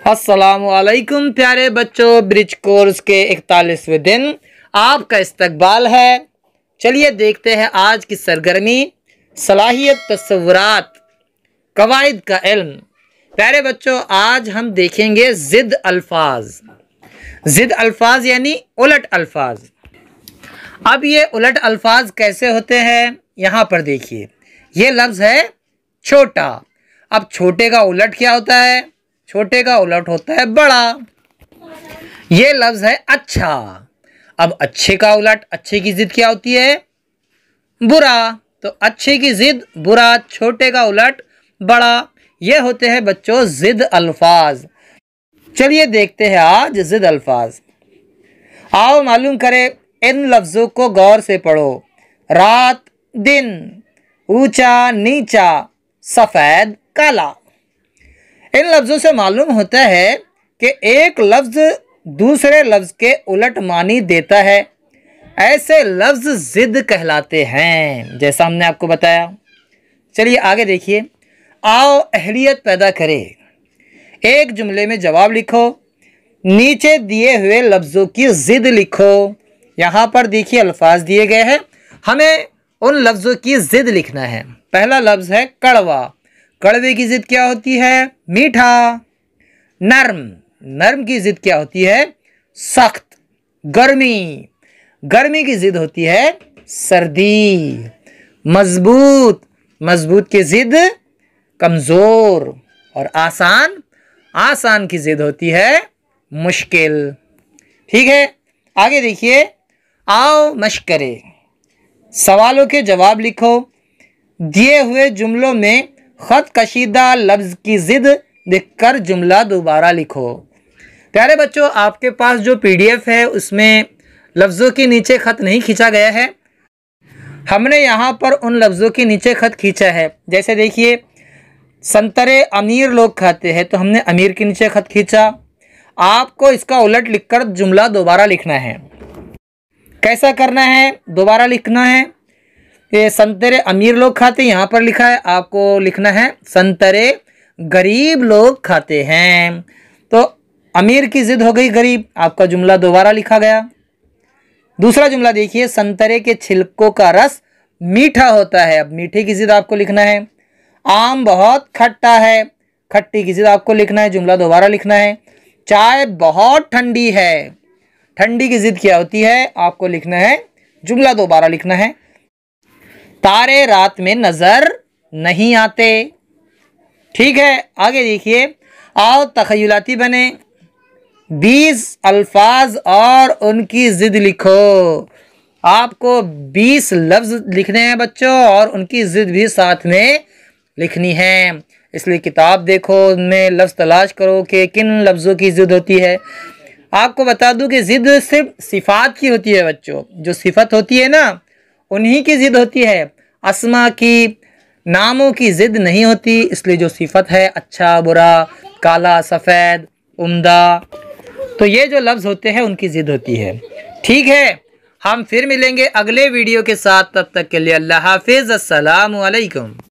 अस्सलामुअलैकुम प्यारे बच्चों, ब्रिज कोर्स के 41वें दिन आपका इस्तकबाल है। चलिए देखते हैं आज की सरगर्मी सलाहियत तस्वुरात कवायद का इल्म। प्यारे बच्चों, आज हम देखेंगे ज़िद अल्फाज। ज़िद अल्फाज यानी उलट अल्फाज। अब ये उलट अल्फाज कैसे होते हैं यहाँ पर देखिए। ये लफ्ज़ है छोटा। अब छोटे का उलट क्या होता है? छोटे का उलट होता है बड़ा। ये लफ्ज़ है अच्छा। अब अच्छे का उलट, अच्छे की ज़िद क्या होती है? बुरा। तो अच्छे की ज़िद बुरा, छोटे का उलट बड़ा। ये होते हैं बच्चों ज़िद अल्फाज। चलिए देखते हैं आज ज़िद अल्फाज। आओ मालूम करें, इन लफ्ज़ों को गौर से पढ़ो। रात दिन, ऊंचा नीचा, सफ़ेद काला। इन लफ्ज़ों से मालूम होता है कि एक लफ्ज़ दूसरे लफ्ज़ के उलट मानी देता है। ऐसे लफ्ज़ ज़िद कहलाते हैं, जैसा हमने आपको बताया। चलिए आगे देखिए। आओ अहलियत पैदा करें। एक जुमले में जवाब लिखो। नीचे दिए हुए लफ्ज़ों की ज़िद लिखो। यहाँ पर देखिए अल्फाज दिए गए हैं, हमें उन लफ्ज़ों की ज़िद लिखना है। पहला लफ्ज़ है कड़वा। कड़वे की ज़िद क्या होती है? मीठा। नर्म, नर्म की ज़िद क्या होती है? सख्त। गर्मी, गर्मी की ज़िद होती है सर्दी। मजबूत, मजबूत की ज़िद कमज़ोर। और आसान, आसान की ज़िद होती है मुश्किल। ठीक है, आगे देखिए। आओ मश्क करें। सवालों के जवाब लिखो। दिए हुए जुमलों में ख़त कशीदा लफ्ज़ की ज़िद लिखकर जुमला दोबारा लिखो। प्यारे बच्चों, आपके पास जो PDF है उसमें लफ्ज़ों के नीचे ख़त नहीं खींचा गया है। हमने यहाँ पर उन लफ्ज़ों के नीचे ख़त खींचा है। जैसे देखिए, संतरे अमीर लोग खाते हैं, तो हमने अमीर के नीचे ख़त खींचा। आपको इसका उलट लिखकर जुमला दोबारा लिखना है। कैसा करना है? दोबारा लिखना है। ये संतरे अमीर लोग खाते हैं, यहाँ पर लिखा है, आपको लिखना है संतरे गरीब लोग खाते हैं। तो अमीर की ज़िद हो गई गरीब, आपका जुमला दोबारा लिखा गया। दूसरा जुमला देखिए। संतरे के छिलकों का रस मीठा होता है। अब मीठे की ज़िद आपको लिखना है। आम बहुत खट्टा है, खट्टी की ज़िद आपको लिखना है, जुमला दोबारा लिखना है। चाय बहुत ठंडी है, ठंडी की ज़िद क्या होती है? आपको लिखना है, जुमला दोबारा लिखना है। तारे रात में नज़र नहीं आते। ठीक है, आगे देखिए। आओ तख़य्युलाती बने। 20 अल्फाज और उनकी ज़िद लिखो। आपको 20 लफ्ज़ लिखने हैं बच्चों, और उनकी ज़िद भी साथ में लिखनी है। इसलिए किताब देखो, उनमें लफ्ज़ तलाश करो कि किन लफ्ज़ों की ज़िद होती है। आपको बता दूं कि ज़िद सिर्फ सिफ़ात की होती है बच्चों। जो सिफ़त होती है ना, उन्हीं की ज़िद होती है। अस्मा की, नामों की ज़िद नहीं होती। इसलिए जो सिफ़त है, अच्छा बुरा, काला सफ़ेद, उम्दा, तो ये जो लफ्ज़ होते हैं उनकी ज़िद होती है। ठीक है, हम फिर मिलेंगे अगले वीडियो के साथ। तब तक के लिए अल्लाह हाफ़िज़। अस्सलामु अलैकुम।